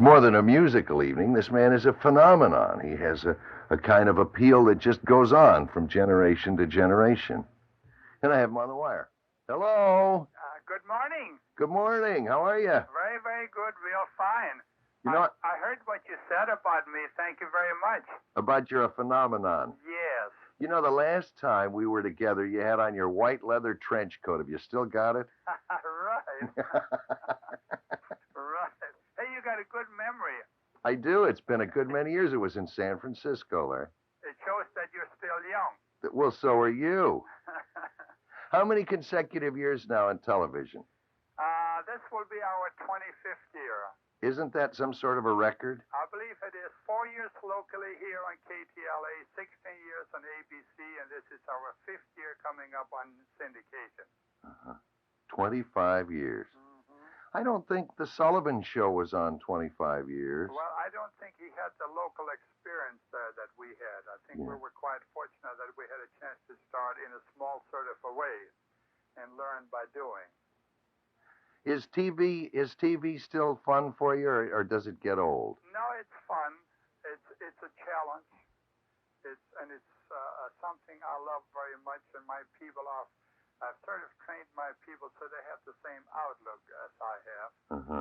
more than a musical evening. This man is a phenomenon. He has a kind of appeal that just goes on from generation to generation. And I have him on the wire. Hello. Good morning. Good morning. How are you? Very, very good. Real fine. You know, I heard what you said about me. Thank you very much. about you're a phenomenon. Yes. You know, the last time we were together, you had on your white leather trench coat. Have you still got it? Right. Right. Hey, you got a good memory. I do. It's been a good many years. It was in San Francisco there. It shows that you're still young. Well, so are you. How many consecutive years now on television? This will be our 25th year. Isn't that some sort of a record? I believe it is 4 years locally here on KTLA, 16 years on ABC, and this is our 5th year coming up on syndication. 25 years. I don't think the Sullivan Show was on 25 years. Well, I don't think he had the local experience there that we had. I think we were quite fortunate that we had a chance to start in a small sort of a way and learn by doing. Is TV still fun for you, or does it get old? No, it's fun. It's a challenge. It's something I love very much, and my people I've sort of trained my people so they have the same outlook as I have.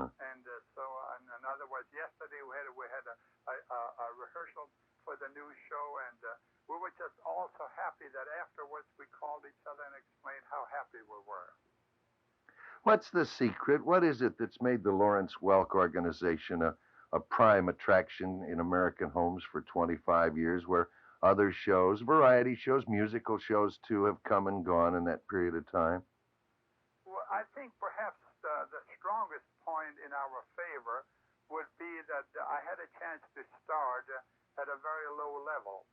And so, in other words, yesterday we had a rehearsal for the new show, and we were just all so happy that afterwards we called each other and explained how happy we were. What's the secret? What is it that's made the Lawrence Welk organization a prime attraction in American homes for 25 years, where other shows, variety shows, musical shows too, have come and gone in that period of time? Well, I think perhaps the strongest point in our favor would be that I had a chance to start at a very low level.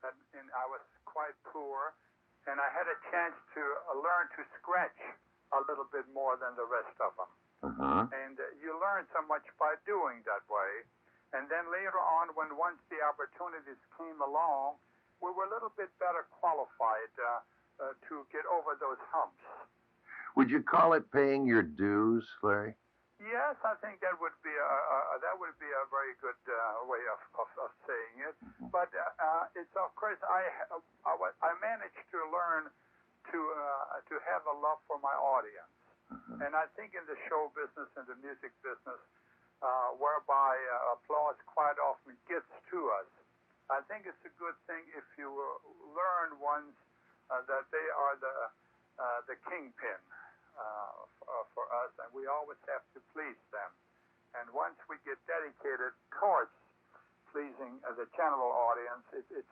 And I was quite poor, and I had a chance to learn to scratch a little bit more than the rest of them. And you learn so much by doing that way. And then later on, once the opportunities came along, we were a little bit better qualified to get over those humps. Would you call it paying your dues, Larry? Yes, I think that would be a very good way of saying it. But it's of course I managed to learn to have a love for my audience, and I think in the show business and the music business, whereby applause quite often gets to us, I think it's a good thing if you learn once that they are the kingpin for us, and we always have to please them. And once we get dedicated towards pleasing the general audience, it's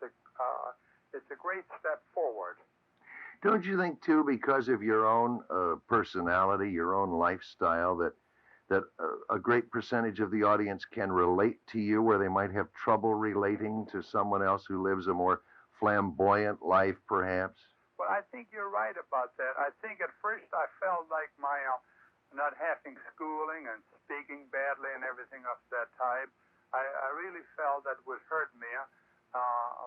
a great step forward. Don't you think, too, because of your own personality, your own lifestyle, that a great percentage of the audience can relate to you where they might have trouble relating to someone else who lives a more flamboyant life, perhaps? Well, I think you're right about that. I think at first I felt like my not having schooling and speaking badly and everything of that type, I really felt that would hurt me.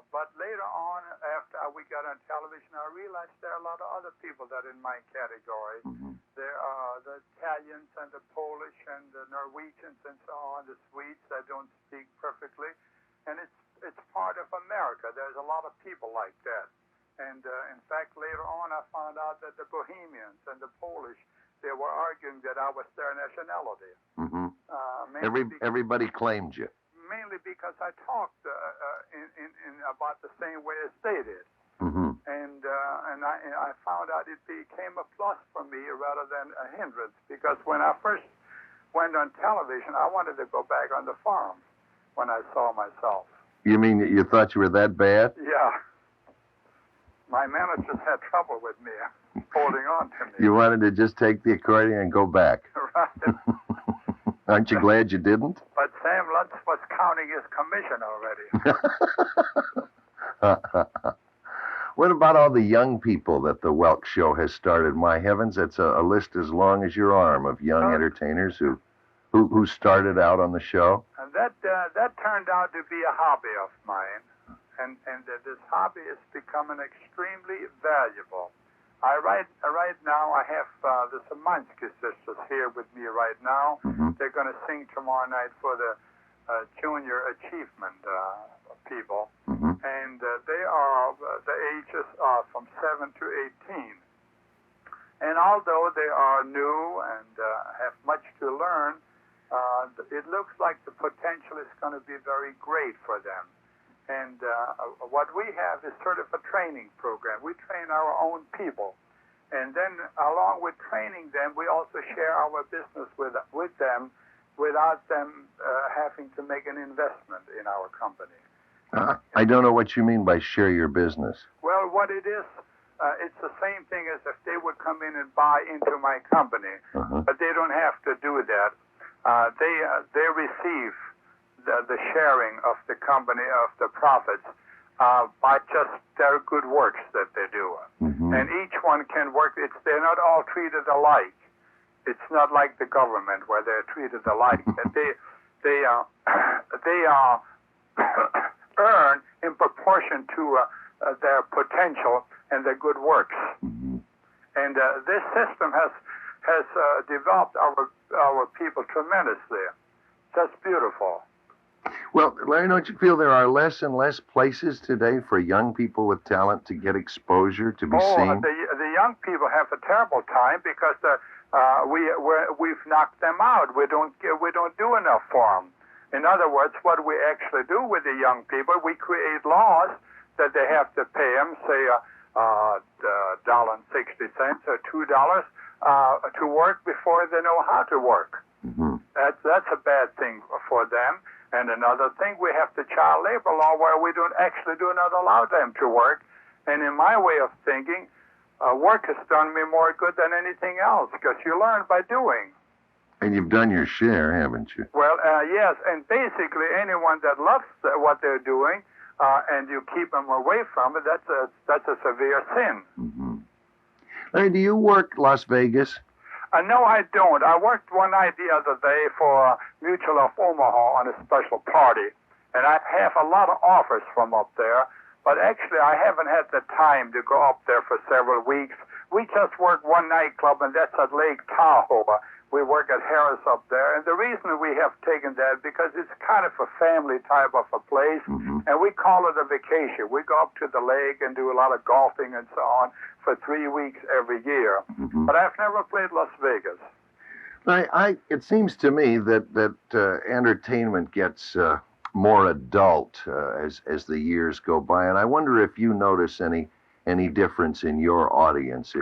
But later on, after we got on television, I realized there are a lot of other people that are in my category. There are the Italians and the Polish and the Norwegians and so on, the Swedes that don't speak perfectly. And it's part of America. There's a lot of people like that. And in fact, later on, I found out that the Bohemians and the Polish, they were arguing that I was their nationality. Everybody claimed you. Mainly because I talked in about the same way as they did. And I found out it became a plus for me rather than a hindrance, because when I first went on television, I wanted to go back on the farm when I saw myself. You mean you thought you were that bad? Yeah. My managers had trouble with me, holding on to me. You wanted to just take the accordion and go back. Right. Aren't you glad you didn't? But Sam Lutz was counting his commission already. What about all the young people that the Welk Show has started? My heavens, it's a list as long as your arm of young entertainers who started out on the show. And that turned out to be a hobby of mine. And this hobby is becoming extremely valuable. Right now, I have the Szymanski sisters here with me right now. Mm-hmm. They're going to sing tomorrow night for the junior achievement people. Mm-hmm. And they are, the ages are from 7 to 18. And although they are new and have much to learn, it looks like the potential is going to be very great for them. And what we have is sort of a training program. We train our own people. And then along with training them, we also share our business with them without them having to make an investment in our company. I don't know what you mean by share your business. Well, what it is, it's the same thing as if they would come in and buy into my company, but they don't have to do that. They receive the sharing of the company, of the profits, by just their good works that they do. Mm-hmm. And each one can work. They're not all treated alike. It's not like the government where they're treated alike. They earn in proportion to their potential and their good works. Mm-hmm. And this system has developed our people tremendously. Just beautiful. Well, Larry, don't you feel there are less and less places today for young people with talent to get exposure, to be seen? The young people have a terrible time because we've knocked them out. We don't do enough for them. In other words, what we actually do with the young people, we create laws that they have to pay them, say $1.60 or $2 to work before they know how to work. Mm-hmm. That's a bad thing for them. And another thing, we have the child labor law where we do not allow them to work. And in my way of thinking, work has done me more good than anything else because you learn by doing. And you've done your share, haven't you? Well, yes, and basically anyone that loves what they're doing and you keep them away from it, that's a severe sin. Mm-hmm. Larry, do you work Las Vegas? No, I don't. I worked one night the other day for Mutual of Omaha on a special party, and I have a lot of offers from up there, but actually I haven't had the time to go up there for several weeks. We just work one nightclub, and that's at Lake Tahoe. We work at Harris up there, and the reason we have taken that because it's kind of a family type of a place, mm-hmm. and we call it a vacation. We go up to the lake and do a lot of golfing and so on for 3 weeks every year. Mm-hmm. But I've never played Las Vegas. It seems to me that entertainment gets more adult as the years go by, and I wonder if you notice any difference in your audience.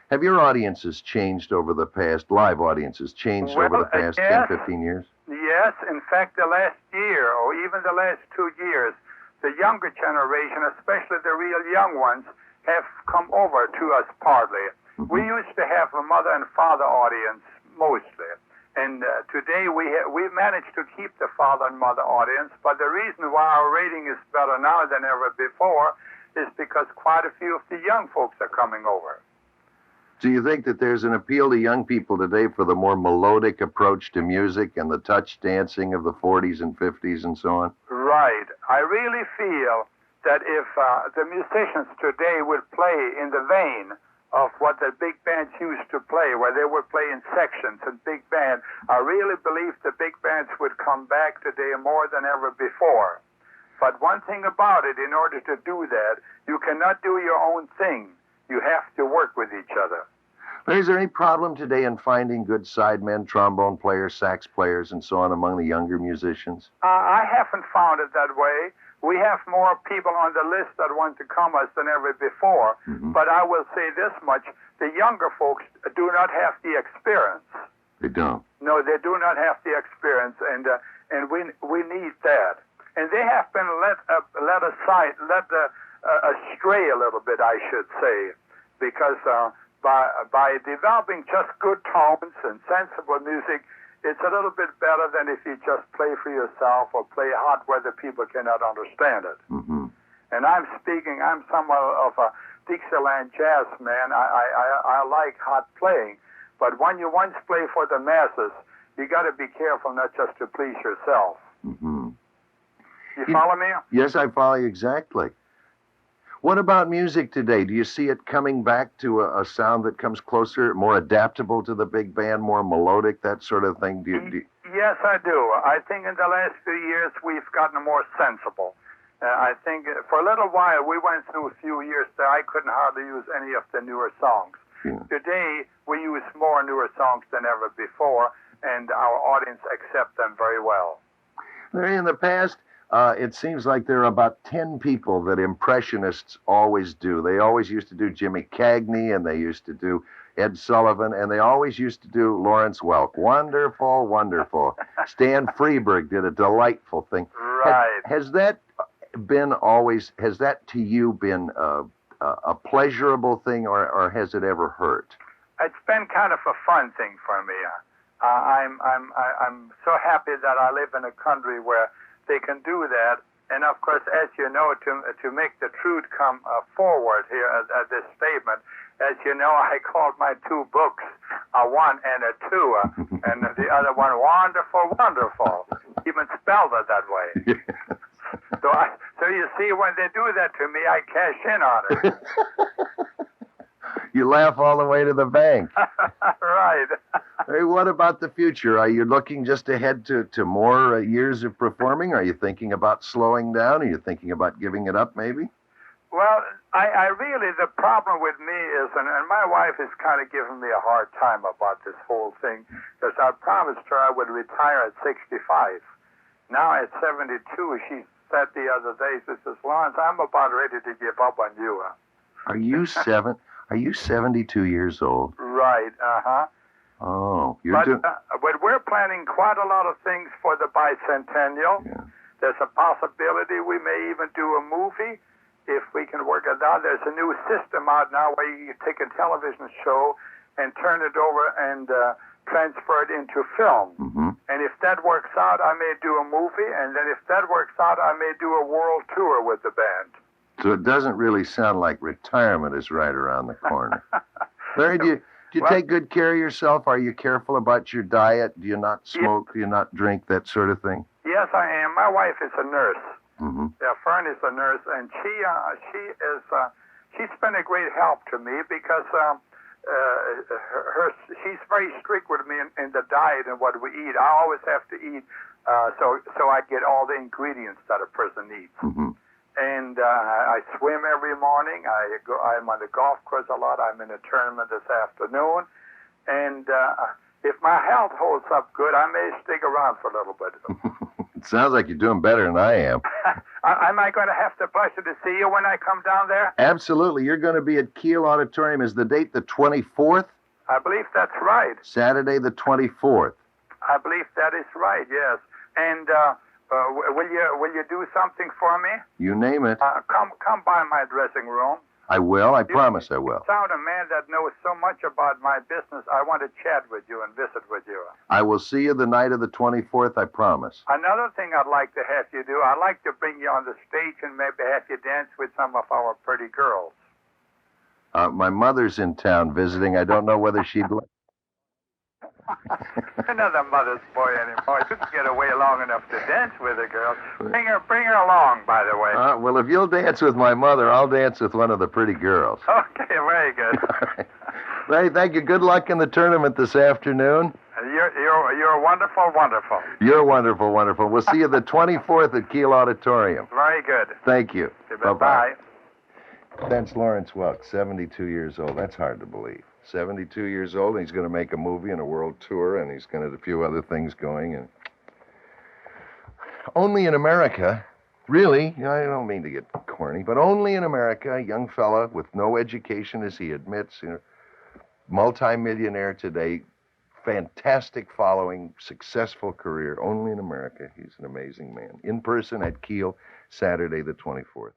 Have your audiences changed over the past, live audiences changed over the past 10, 15 years? Yes. In fact, the last year, or even the last 2 years, the younger generation, especially the real young ones, have come over to us partly. Mm-hmm. We used to have a mother and father audience mostly. And today we've managed to keep the father and mother audience, but the reason why our rating is better now than ever before is because quite a few of the young folks are coming over. Do you think that there's an appeal to young people today for the more melodic approach to music and the touch dancing of the 40s and 50s and so on? Right. I really feel that if the musicians today would play in the vein of what the big bands used to play, where they would play in sections and big band, I really believe the big bands would come back today more than ever before. But one thing about it, in order to do that, you cannot do your own thing. You have to work with each other. Is there any problem today in finding good sidemen, trombone players, sax players, and so on among the younger musicians? I haven't found it that way. We have more people on the list that want to come us than ever before. Mm-hmm. But I will say this much. The younger folks do not have the experience. They don't? No, they do not have the experience, and we need that. And they have been led astray a little bit, I should say, because by developing just good tones and sensible music, it's a little bit better than if you just play for yourself or play hot where the people cannot understand it. Mm-hmm. And I'm somewhat of a Dixieland jazz man. I like hot playing, but when you once play for the masses, you got to be careful not just to please yourself. Mm-hmm. You follow me? Yes, I follow you exactly. What about music today? Do you see it coming back to a sound that comes closer, more adaptable to the big band, more melodic, that sort of thing? Yes, I do. I think in the last few years we've gotten more sensible. I think for a little while we went through a few years that I couldn't hardly use any of the newer songs. Yeah. Today we use more newer songs than ever before, and our audience accept them very well. Larry, in the past, it seems like there are about 10 people that impressionists always do. They always used to do Jimmy Cagney, and they used to do Ed Sullivan, and they always used to do Lawrence Welk. Wonderful, wonderful. Stan Freberg did a delightful thing. Right. Has that to you been a pleasurable thing, or has it ever hurt? It's been kind of a fun thing for me. I'm so happy that I live in a country where they can do that. And of course, as you know, to make the truth come forward here at this statement, as you know, I called my two books a one and a two, and the other one wonderful, wonderful. Even spelled it that way. Yes. So you see, when they do that to me, I cash in on it. You laugh all the way to the bank. Right. Hey, what about the future? Are you looking just ahead to more years of performing? Are you thinking about slowing down? Are you thinking about giving it up, maybe? Well, I really, the problem with me is, and my wife is kind of giving me a hard time about this whole thing, because I promised her I would retire at 65. Now at 72, she said the other day, she says, Lawrence, I'm about ready to give up on you. Are you 72 years old? Right, uh-huh. Oh, but we're planning quite a lot of things for the bicentennial. Yeah. There's a possibility we may even do a movie if we can work it out. There's a new system out now where you can take a television show and turn it over and transfer it into film. Mm-hmm. And if that works out, I may do a movie. And then if that works out, I may do a world tour with the band. So it doesn't really sound like retirement is right around the corner. Larry, do you take good care of yourself? Are you careful about your diet? Do you not smoke? Yeah. Do you not drink? That sort of thing? Yes, I am. My wife is a nurse. Mm-hmm. Yeah, Fern is a nurse, and she's been a great help to me because she's very strict with me in the diet and what we eat. I always have to eat so I get all the ingredients that a person needs. Mm-hmm. And I swim every morning. I'm on the golf course a lot. I'm in a tournament this afternoon. And if my health holds up good, I may stick around for a little bit. It sounds like you're doing better than I am. Am I going to have the pleasure to see you when I come down there? Absolutely. You're going to be at Kiel Auditorium. Is the date the 24th? I believe that's right. Saturday the 24th. I believe that is right, yes. And will you do something for me? You name it. Come by my dressing room. I will. I promise I will. You sound a man that knows so much about my business. I want to chat with you and visit with you. I will see you the night of the 24th, I promise. Another thing I'd like to have you do, I'd like to bring you on the stage and maybe have you dance with some of our pretty girls. My mother's in town visiting. I don't know whether she'd like. You're not a mother's boy anymore. You can get away long enough to dance with a girl. Bring her along, by the way. Well, if you'll dance with my mother, I'll dance with one of the pretty girls. Okay, very good. All right. Larry, thank you. Good luck in the tournament this afternoon. You're wonderful, wonderful. You're wonderful, wonderful. We'll see you the 24th at Kiel Auditorium. Very good. Thank you. Bye-bye. That's Lawrence Welk, 72 years old. That's hard to believe. 72 years old, and he's going to make a movie and a world tour, and he's going to have a few other things going. And only in America, really, I don't mean to get corny, but only in America, a young fella with no education, as he admits, multi-millionaire today, fantastic following, successful career, only in America. He's an amazing man. In person at Kiel, Saturday the 24th.